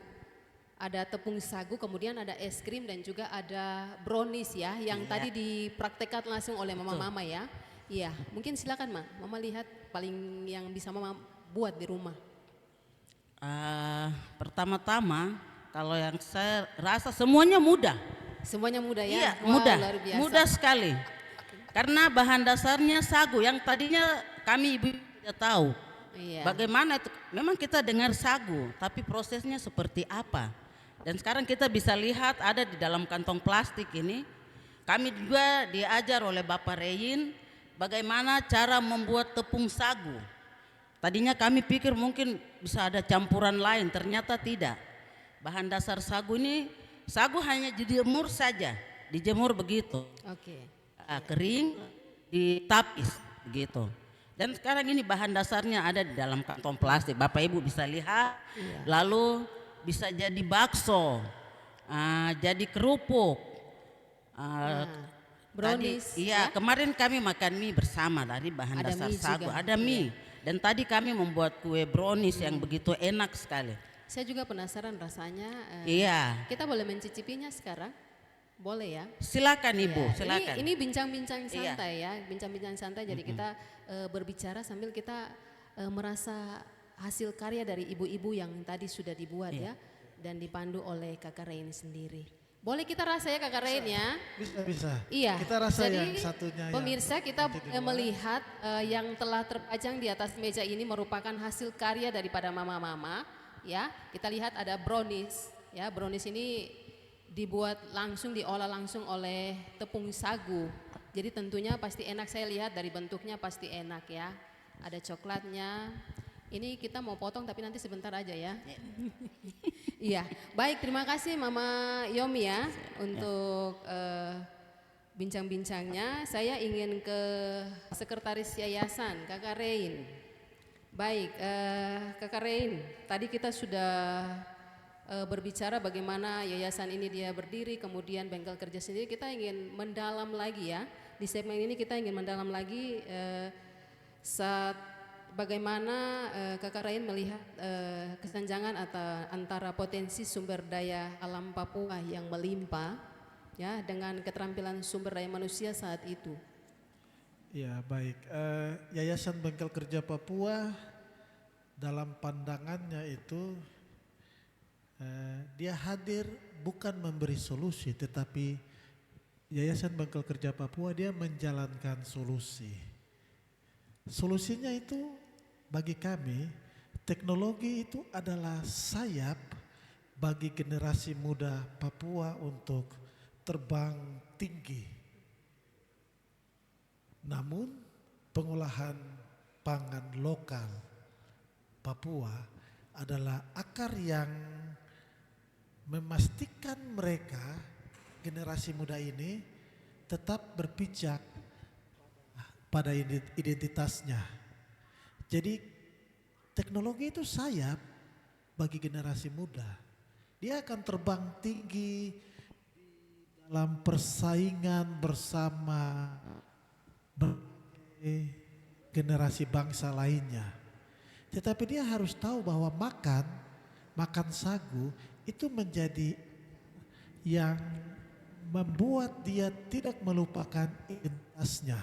ada tepung sagu, kemudian ada es krim dan juga ada brownies ya, yang tadi dipraktekkan langsung oleh mama-mama ya. Iya, mungkin silakan Mama lihat paling yang bisa Mama buat di rumah. Pertama-tama kalau yang saya rasa semuanya mudah. Semuanya mudah ya? Iya, Wow, mudah. luar biasa. Mudah sekali. Karena bahan dasarnya sagu yang tadinya kami ibu tidak tahu. Iya. Bagaimana itu? Memang kita dengar sagu, tapi prosesnya seperti apa? Dan sekarang kita bisa lihat ada di dalam kantong plastik ini. Kami juga diajar oleh Bapak Rein bagaimana cara membuat tepung sagu. Tadinya kami pikir mungkin bisa ada campuran lain, ternyata tidak. Bahan dasar sagu ini, sagu hanya dijemur saja, dijemur begitu. Oke. Kering, ditapis begitu. Dan sekarang ini bahan dasarnya ada di dalam kantong plastik. Bapak Ibu bisa lihat. Lalu bisa jadi bakso, jadi kerupuk, brownies, iya, kemarin kami makan mie bersama dari bahan Ada dasar mie sagu. juga. Ada mie. Dan tadi kami membuat kue brownies yang begitu enak sekali. Saya juga penasaran rasanya. Iya, Kita boleh mencicipinya sekarang? Boleh ya? silakan Ibu, Ya, silakan. Ini bincang-bincang Iya. santai ya, bincang-bincang santai. Jadi kita berbicara sambil kita merasa hasil karya dari ibu-ibu yang tadi sudah dibuat ya, dan dipandu oleh Kakak Rein sendiri. Boleh kita rasa ya Kakak Rein ya? Bisa. Iya. Kita rasa Jadi, yang satunya yang pemirsa kita nanti di luar. melihat yang telah terpajang di atas meja ini merupakan hasil karya daripada mama-mama. Ya, kita lihat ada brownies. Ya, brownies ini dibuat langsung, diolah langsung oleh tepung sagu. Jadi tentunya pasti enak, saya lihat dari bentuknya pasti enak ya. Ada coklatnya. Ini kita mau potong tapi nanti sebentar aja ya. Iya, baik, terima kasih Mama Yomi ya untuk bincang-bincangnya. Saya ingin ke Sekretaris Yayasan, Kakak Rein. Baik, Kakak Rein, tadi kita sudah berbicara bagaimana yayasan ini dia berdiri, kemudian bengkel kerja sendiri. Kita ingin mendalam lagi ya, di segmen ini kita ingin mendalam lagi saat bagaimana Kakak Rein melihat kesenjangan antara potensi sumber daya alam Papua yang melimpah ya dengan keterampilan sumber daya manusia saat itu. Ya baik, Yayasan Bengkel Kerja Papua dalam pandangannya itu dia hadir bukan memberi solusi, tetapi Yayasan Bengkel Kerja Papua dia menjalankan solusi. Solusinya itu bagi kami, teknologi itu adalah sayap bagi generasi muda Papua untuk terbang tinggi. Namun pengolahan pangan lokal Papua adalah akar yang memastikan mereka generasi muda ini tetap berpijak pada identitasnya. Jadi teknologi itu sayap bagi generasi muda. Dia akan terbang tinggi dalam persaingan bersama generasi bangsa lainnya. Tetapi dia harus tahu bahwa makan sagu itu menjadi yang membuat dia tidak melupakan identitasnya.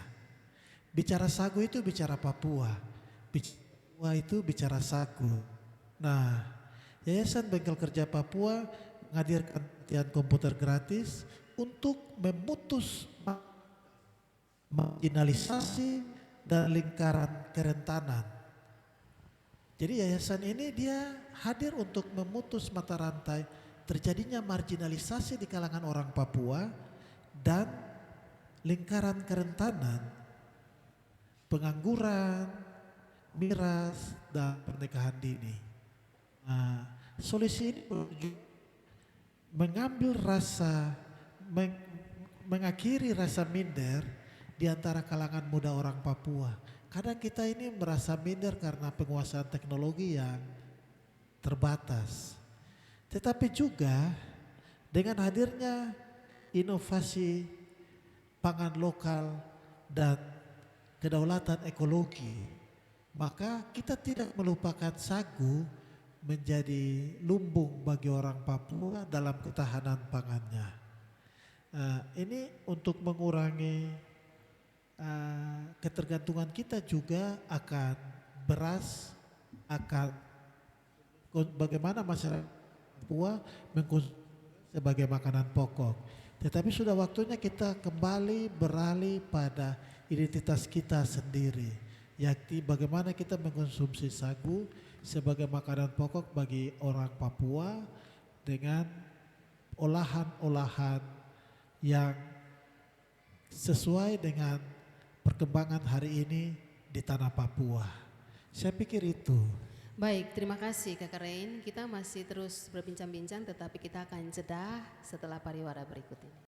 Bicara sagu itu bicara Papua, Papua itu bicara sagu. Nah, Yayasan Bengkel Kerja Papua menghadirkan pelatihan komputer gratis untuk memutus marginalisasi dan lingkaran kerentanan. Jadi yayasan ini dia hadir untuk memutus mata rantai terjadinya marginalisasi di kalangan orang Papua dan lingkaran kerentanan, pengangguran, miras, dan pernikahan dini. Nah, solusi ini mengambil mengakhiri rasa minder di antara kalangan muda orang Papua. Kadang kita ini merasa minder karena penguasaan teknologi yang terbatas. Tetapi juga dengan hadirnya inovasi pangan lokal dan kedaulatan ekologi, maka kita tidak melupakan sagu menjadi lumbung bagi orang Papua dalam ketahanan pangannya. Ini untuk mengurangi ketergantungan kita juga akan beras, akan bagaimana masyarakat Papua mengkonsumsi sebagai makanan pokok. Tetapi sudah waktunya kita kembali beralih pada identitas kita sendiri, yakni bagaimana kita mengkonsumsi sagu sebagai makanan pokok bagi orang Papua dengan olahan-olahan yang sesuai dengan perkembangan hari ini di tanah Papua. Saya pikir itu. Baik, terima kasih Kakak Rain. Kita masih terus berbincang-bincang, tetapi kita akan jeda setelah pariwara berikut ini.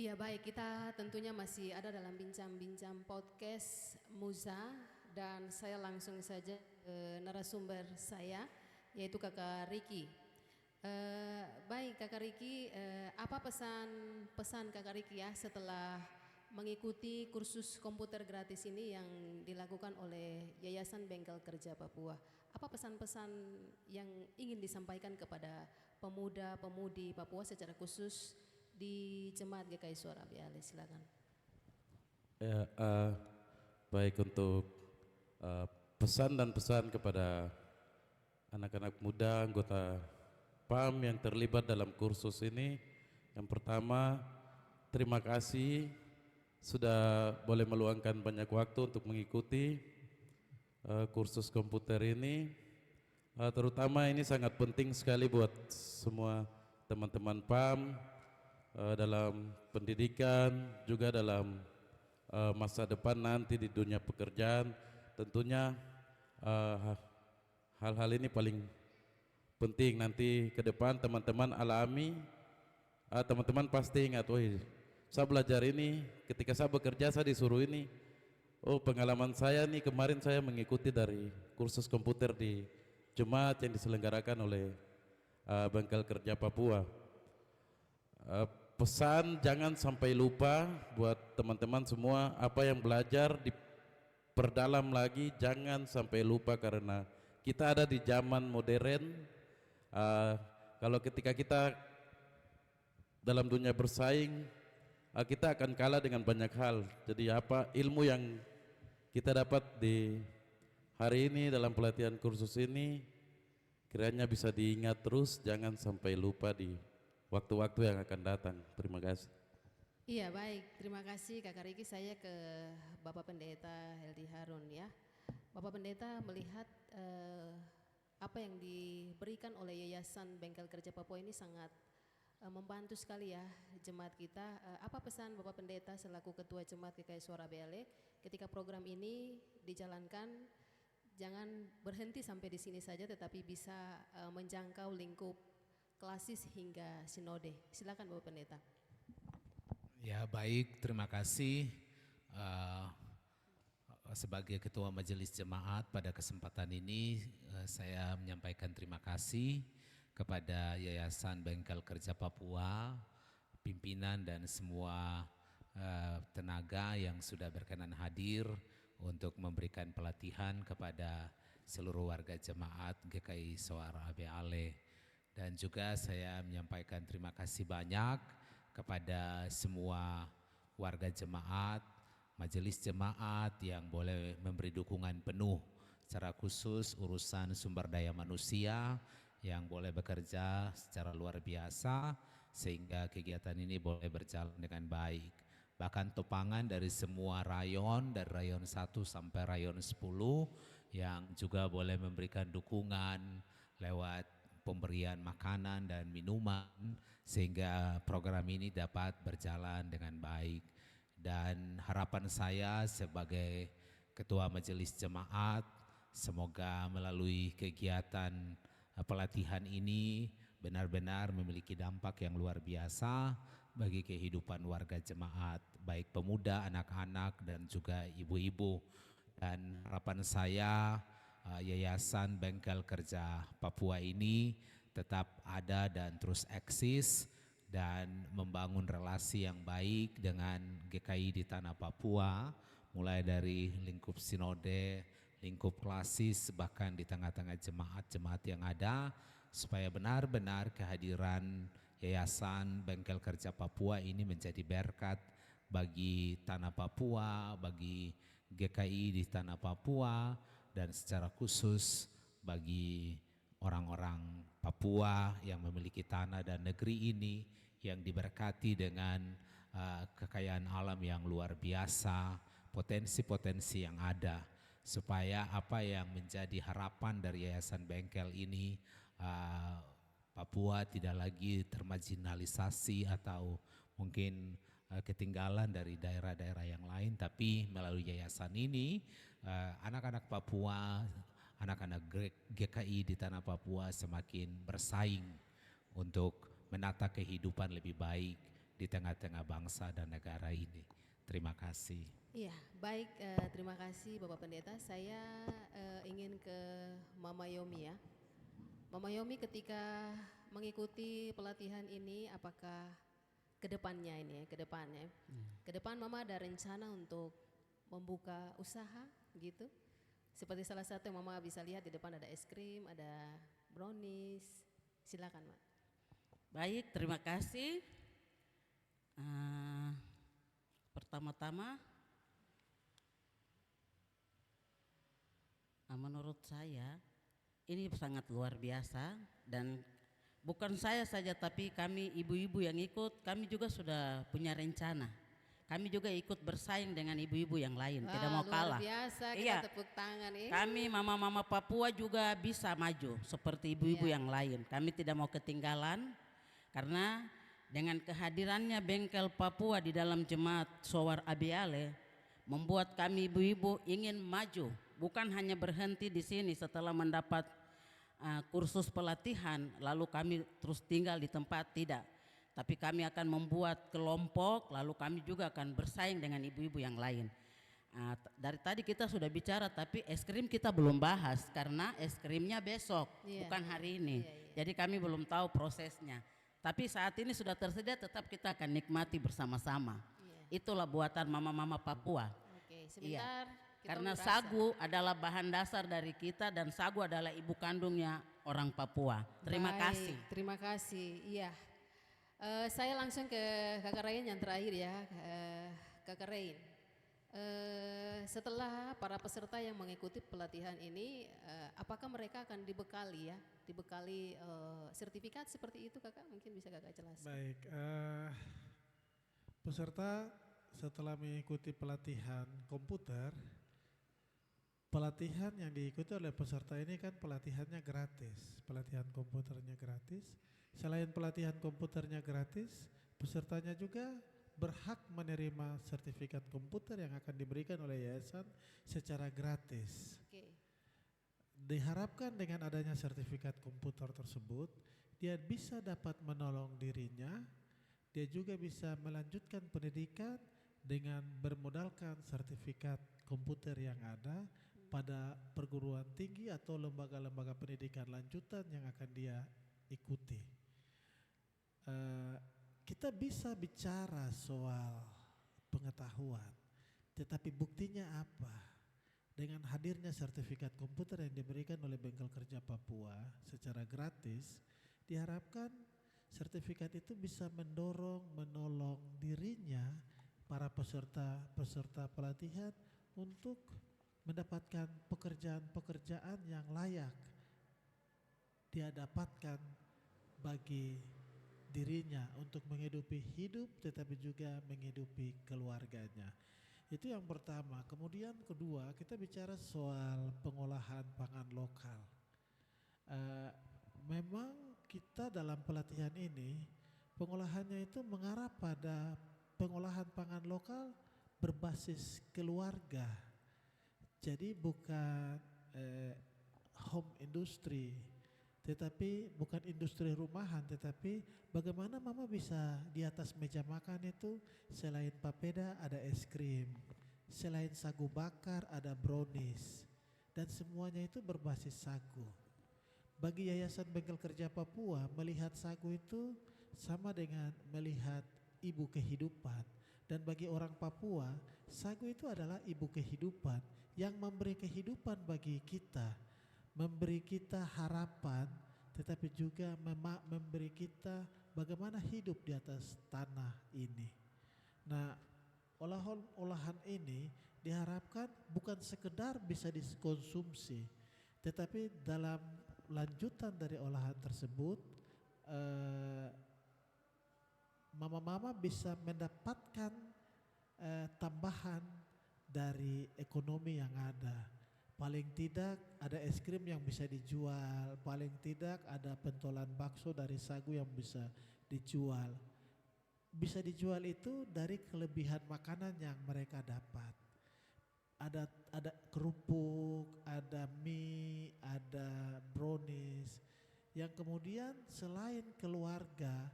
Iya baik, kita tentunya masih ada dalam bincang-bincang podcast Muza dan saya langsung saja ke narasumber saya yaitu Kakak Riki. Baik Kakak Riki, apa pesan Kakak Riki ya setelah mengikuti kursus komputer gratis ini yang dilakukan oleh Yayasan Bengkel Kerja Papua? Apa pesan-pesan yang ingin disampaikan kepada pemuda-pemudi Papua secara khusus di Jemaat GKI Suara Abe Ale? Silakan. Ya, baik untuk pesan dan pesan kepada anak-anak muda anggota PAM yang terlibat dalam kursus ini. Yang pertama, terima kasih sudah boleh meluangkan banyak waktu untuk mengikuti kursus komputer ini. Terutama ini sangat penting sekali buat semua teman-teman PAM dalam pendidikan, juga dalam masa depan nanti di dunia pekerjaan. Tentunya hal-hal ini paling penting nanti ke depan teman-teman alami. Teman-teman pasti ingat, wah saya belajar ini, ketika saya bekerja saya disuruh ini. Oh, pengalaman saya nih, kemarin saya mengikuti dari kursus komputer di Jemaat yang diselenggarakan oleh Bengkel Kerja Papua. Pesan jangan sampai lupa buat teman-teman semua, apa yang belajar diperdalam lagi, jangan sampai lupa, karena kita ada di zaman modern. Kalau ketika kita dalam dunia bersaing, kita akan kalah dengan banyak hal. Jadi apa ilmu yang kita dapat di hari ini dalam pelatihan kursus ini kiranya bisa diingat terus, jangan sampai lupa di waktu-waktu yang akan datang. Terima kasih. Iya baik, terima kasih Kakak Riki. Saya ke Bapak Pendeta Heldi Harun ya. Bapak Pendeta melihat apa yang diberikan oleh Yayasan Bengkel Kerja Papua ini sangat membantu sekali ya jemaat kita. Apa pesan Bapak Pendeta selaku Ketua Jemaat GKI Suara BLE ketika program ini dijalankan? Jangan berhenti sampai di sini saja, tetapi bisa menjangkau lingkup klasis hingga sinode. Silakan Bapak Pendeta. Ya baik, terima kasih. Sebagai Ketua Majelis Jemaat pada kesempatan ini saya menyampaikan terima kasih kepada Yayasan Bengkel Kerja Papua, pimpinan dan semua tenaga yang sudah berkenan hadir untuk memberikan pelatihan kepada seluruh warga jemaat GKI Soara BALE. Dan juga saya menyampaikan terima kasih banyak kepada semua warga jemaat, majelis jemaat yang boleh memberi dukungan penuh secara khusus urusan sumber daya manusia yang boleh bekerja secara luar biasa sehingga kegiatan ini boleh berjalan dengan baik. Bahkan topangan dari semua rayon, dari rayon 1 sampai rayon 10 yang juga boleh memberikan dukungan lewat pemberian makanan dan minuman sehingga program ini dapat berjalan dengan baik. Dan harapan saya sebagai Ketua Majelis Jemaat, semoga melalui kegiatan pelatihan ini benar-benar memiliki dampak yang luar biasa bagi kehidupan warga jemaat, baik pemuda, anak-anak dan juga ibu-ibu. Dan harapan saya Yayasan Bengkel Kerja Papua ini tetap ada dan terus eksis dan membangun relasi yang baik dengan GKI di tanah Papua, mulai dari lingkup sinode, lingkup klasis, bahkan di tengah-tengah jemaat-jemaat yang ada, supaya benar-benar kehadiran Yayasan Bengkel Kerja Papua ini menjadi berkat bagi tanah Papua, bagi GKI di tanah Papua, dan secara khusus bagi orang-orang Papua yang memiliki tanah dan negeri ini yang diberkati dengan kekayaan alam yang luar biasa, potensi-potensi yang ada, supaya apa yang menjadi harapan dari Yayasan Bengkel ini, Papua tidak lagi termarginalisasi atau mungkin ketinggalan dari daerah-daerah yang lain, tapi melalui yayasan ini anak-anak Papua, anak-anak GKI di tanah Papua semakin bersaing untuk menata kehidupan lebih baik di tengah-tengah bangsa dan negara ini. Terima kasih. Iya, baik, terima kasih Bapak Pendeta. Saya ingin ke Mama Yomi ya. Mama Yomi, ketika mengikuti pelatihan ini, apakah ke depannya ini ya, ke depan Mama ada rencana untuk membuka usaha gitu? Seperti salah satu yang Mama bisa lihat di depan ada es krim, ada brownies. Silakan, Mak. Baik, terima kasih. Pertama-tama, menurut saya ini sangat luar biasa, dan bukan saya saja tapi kami ibu-ibu yang ikut, kami juga sudah punya rencana. kami juga ikut bersaing dengan ibu-ibu yang lain, tidak mau luar kalah. biasa, kita Iya. tepuk tangan ini. Kami mama-mama Papua juga bisa maju seperti ibu-ibu yang lain. Kami tidak mau ketinggalan karena dengan kehadirannya Bengkel Papua di dalam jemaat Sowar Abiale membuat kami ibu-ibu ingin maju, bukan hanya berhenti di sini setelah mendapat kursus pelatihan lalu kami terus tinggal di tempat, tidak. Tapi kami akan membuat kelompok, lalu kami juga akan bersaing dengan ibu-ibu yang lain. Dari tadi kita sudah bicara, tapi es krim kita belum bahas karena es krimnya besok, Iya. bukan hari ini. Jadi kami belum tahu prosesnya. Tapi saat ini sudah tersedia, tetap kita akan nikmati bersama-sama. Itulah buatan mama-mama Papua. Oke, sebentar. Kita Karena merasa. sagu adalah bahan dasar dari kita dan sagu adalah ibu kandungnya orang Papua. Terima Baik, kasih. Terima kasih. Iya. Saya langsung ke Kakak Rain yang terakhir ya. Kakak Rain. Setelah para peserta yang mengikuti pelatihan ini, apakah mereka akan dibekali ya? Dibekali sertifikat seperti itu, Kakak? Mungkin bisa Kakak jelaskan. Baik, peserta setelah mengikuti pelatihan komputer, pelatihan yang diikuti oleh peserta ini kan pelatihannya gratis, pelatihan komputernya gratis. Selain pelatihan komputernya gratis, pesertanya juga berhak menerima sertifikat komputer yang akan diberikan oleh yayasan secara gratis. Oke. Diharapkan dengan adanya sertifikat komputer tersebut, dia bisa dapat menolong dirinya, dia juga bisa melanjutkan pendidikan dengan bermodalkan sertifikat komputer yang ada pada perguruan tinggi atau lembaga-lembaga pendidikan lanjutan yang akan dia ikuti. Kita bisa bicara soal pengetahuan, tetapi buktinya apa? Dengan hadirnya sertifikat komputer yang diberikan oleh Bengkel Kerja Papua secara gratis, diharapkan sertifikat itu bisa menolong dirinya, para peserta pelatihan untuk mendapatkan pekerjaan-pekerjaan yang layak dia dapatkan bagi dirinya untuk menghidupi hidup tetapi juga menghidupi keluarganya. Itu yang pertama. Kemudian kedua, kita bicara soal pengolahan pangan lokal. Memang kita dalam pelatihan ini pengolahannya itu mengarah pada pengolahan pangan lokal berbasis keluarga. Jadi bukan home industry, tetapi bukan industri rumahan, tetapi bagaimana mama bisa di atas meja makan itu selain papeda ada es krim, selain sagu bakar ada brownies, dan semuanya itu berbasis sagu. Bagi Yayasan Bengkel Kerja Papua, melihat sagu itu sama dengan melihat ibu kehidupan. Dan bagi orang Papua, sagu itu adalah ibu kehidupan yang memberi kehidupan bagi kita, memberi kita harapan, tetapi juga memberi kita bagaimana hidup di atas tanah ini. Nah, olahan ini diharapkan bukan sekedar bisa dikonsumsi, tetapi dalam lanjutan dari olahan tersebut, mama-mama bisa mendapatkan tambahan dari ekonomi yang ada. Paling tidak ada es krim yang bisa dijual, paling tidak ada pentolan bakso dari sagu yang bisa dijual. Bisa dijual itu dari kelebihan makanan yang mereka dapat. Ada kerupuk, ada mie, ada brownies yang kemudian selain keluarga,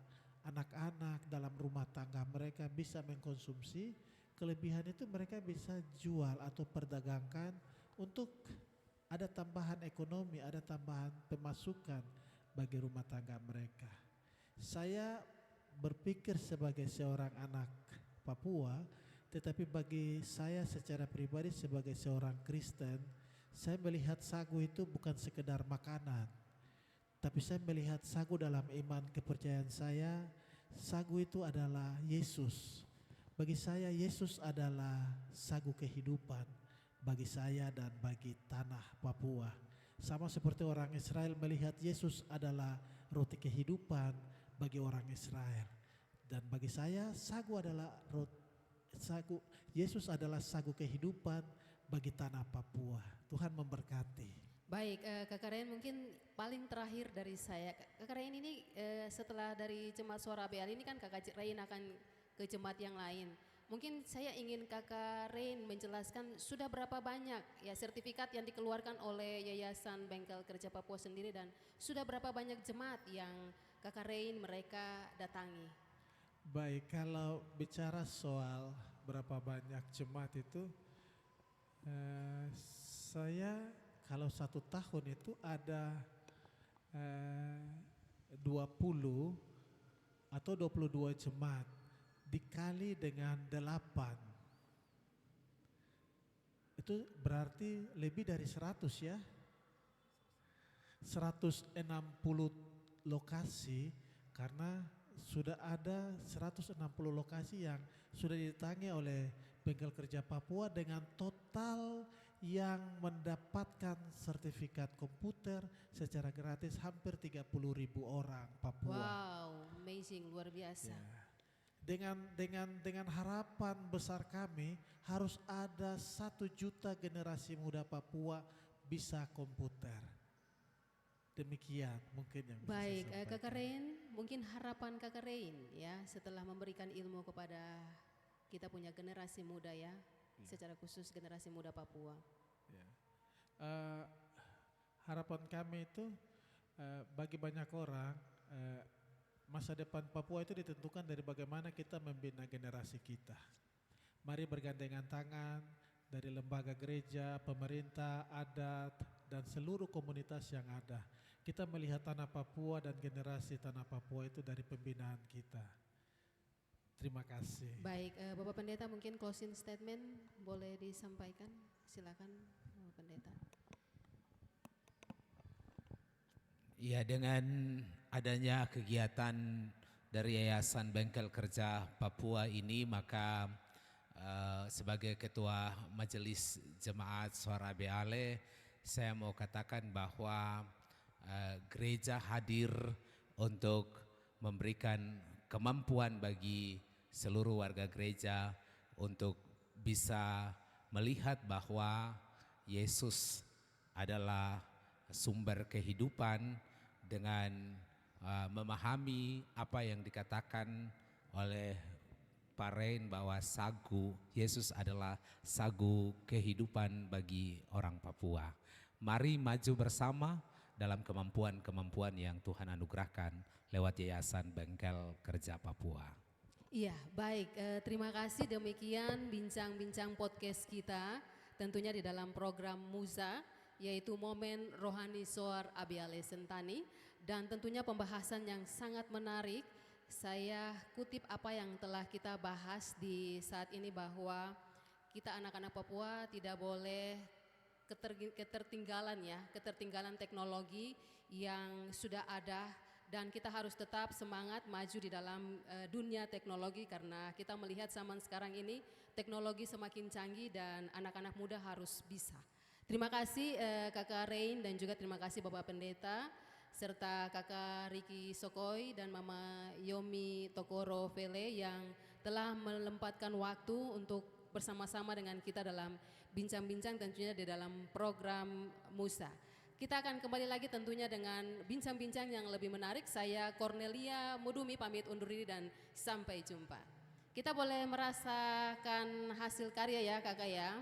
anak-anak dalam rumah tangga mereka bisa mengkonsumsi, kelebihan itu mereka bisa jual atau perdagangkan untuk ada tambahan ekonomi, ada tambahan pemasukan bagi rumah tangga mereka. Saya berpikir sebagai seorang anak Papua, tetapi bagi saya secara pribadi sebagai seorang Kristen, saya melihat sagu itu bukan sekedar makanan, tapi saya melihat sagu dalam iman kepercayaan saya, sagu itu adalah Yesus. Bagi saya Yesus adalah sagu kehidupan bagi saya dan bagi tanah Papua. Sama seperti orang Israel melihat Yesus adalah roti kehidupan bagi orang Israel. Dan bagi saya sagu adalah Yesus adalah sagu kehidupan bagi tanah Papua. Tuhan memberkati. Baik, Kakak Rain mungkin paling terakhir dari saya. Kakak Rain ini setelah dari Jemaat Suara ABL ini kan Kakak Rain akan ke jemaat yang lain. Mungkin saya ingin Kakak Rain menjelaskan sudah berapa banyak ya sertifikat yang dikeluarkan oleh Yayasan Bengkel Kerja Papua sendiri dan sudah berapa banyak jemaat yang Kakak Rain mereka datangi. Baik, kalau bicara soal berapa banyak jemaat itu, saya kalau 1 tahun itu ada 20 atau 22 jemaat dikali dengan 8. Itu berarti lebih dari 100 ya. 160 lokasi karena sudah ada 160 lokasi yang sudah didatangi oleh Bengkel Kerja Papua dengan total yang mendapatkan sertifikat komputer secara gratis hampir 30.000 orang Papua. Wow, amazing, luar biasa. Ya. Dengan harapan besar kami harus ada 1 juta generasi muda Papua bisa komputer. Demikian mungkin yang bisa Baik, saya sampaikan. Kakak Rain, mungkin harapan Kakak Rain ya setelah memberikan ilmu kepada kita punya generasi muda ya, secara khusus generasi muda Papua. Ya. Harapan kami itu bagi banyak orang masa depan Papua itu ditentukan dari bagaimana kita membina generasi kita. Mari bergandengan tangan dari lembaga gereja, pemerintah, adat, dan seluruh komunitas yang ada. Kita melihat tanah Papua dan generasi tanah Papua itu dari pembinaan kita. Terima kasih. Baik, Bapak Pendeta mungkin closing statement boleh disampaikan, silakan Bapak Pendeta. Ya, dengan adanya kegiatan dari Yayasan Bengkel Kerja Papua ini, maka sebagai Ketua Majelis Jemaat Suara ABL, saya mau katakan bahwa gereja hadir untuk memberikan kemampuan bagi seluruh warga gereja untuk bisa melihat bahwa Yesus adalah sumber kehidupan dengan memahami apa yang dikatakan oleh Pak Rain bahwa Yesus adalah sagu kehidupan bagi orang Papua. Mari maju bersama dalam kemampuan-kemampuan yang Tuhan anugerahkan lewat Yayasan Bengkel Kerja Papua. Iya, baik. Terima kasih, demikian bincang-bincang podcast kita tentunya di dalam program Muza, yaitu Momen Rohani Soar ABL Sentani, dan tentunya pembahasan yang sangat menarik. Saya kutip apa yang telah kita bahas di saat ini bahwa kita anak-anak Papua tidak boleh ketertinggalan teknologi yang sudah ada, dan kita harus tetap semangat maju di dalam dunia teknologi karena kita melihat zaman sekarang ini teknologi semakin canggih dan anak-anak muda harus bisa. Terima kasih Kakak Rain dan juga terima kasih Bapak Pendeta serta Kakak Riki Sokoi dan Mama Yomi Tokoro Vele yang telah melempatkan waktu untuk bersama-sama dengan kita dalam bincang-bincang tentunya di dalam program Musa. Kita akan kembali lagi tentunya dengan bincang-bincang yang lebih menarik. Saya Cornelia Mudumi pamit undur diri dan sampai jumpa. Kita boleh merasakan hasil karya ya Kakak ya.